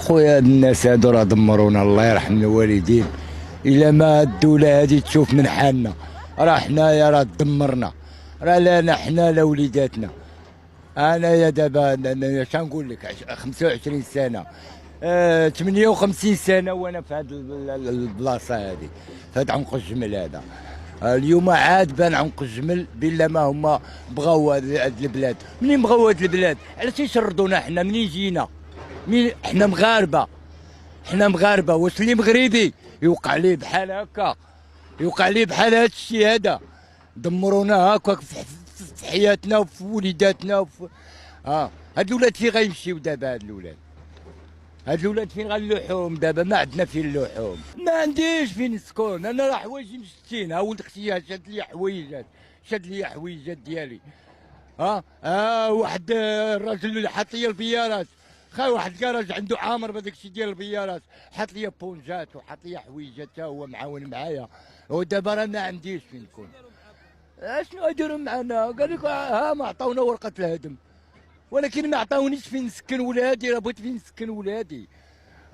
خويا هاد الناس هادو راه دمرونا، الله يرحم الوالدين. الا ما الدوله هادي تشوف من حالنا، راه حنايا راه دمرنا، راه لا حنا لا وليداتنا. انايا دابا شنقول لك 25 سنه، 58 سنه وانا في هاد البلاصه هادي، في هاد عنق الجمل هذا. اليوم عاد بان عنق الجمل بلا ما هما بغاو هاد البلاد. منين بغاو هاد البلاد؟ علاش يشردونا حنا منين جينا؟ مين حنا مغاربه؟ حنا مغاربه، واش اللي مغربي يوقع ليه بحال هكا؟ يوقع ليه بحال هاد الشيء هذا؟ دمرونا هكاك في حياتنا وفي وليداتنا وفي هاد الولاد فين غيمشيو دابا؟ هاد الولاد فين غنلوحوهم دابا؟ ما عندنا فين نلوحوهم، ما عنديش فين نسكن. انا راه حوايجي مشتين، ها ولد اختي شاد لي حويجات، شاد لي حويجات ديالي. واحد الراجل حاط لي البيارات، واحد الكراج عنده عامر بهذاك الشيء ديال البيارات، حاط لي بونجات وحاط لي حويجات، تا هو معاون معايا. ودابا راه ما عنديش فين نكون. اشنو يديروا معنا؟ قال لك ما عطاونا ورقه الهدم، ولكن ما عطاونيش فين نسكن ولادي. راه بغيت فين نسكن ولادي.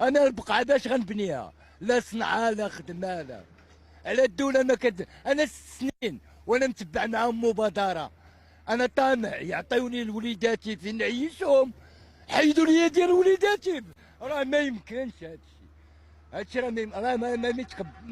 انا البقعه باش غنبنيها؟ لا صنعه لا خدمه لا. على الدوله ما انا 6 سنين وانا متبع معاهم مبادره. انا طامع يعطيوني لوليداتي فين نعيشهم، حيدوا لي ديال وليداتي. راه ما يمكنش هادشي. راه ما يتقبل.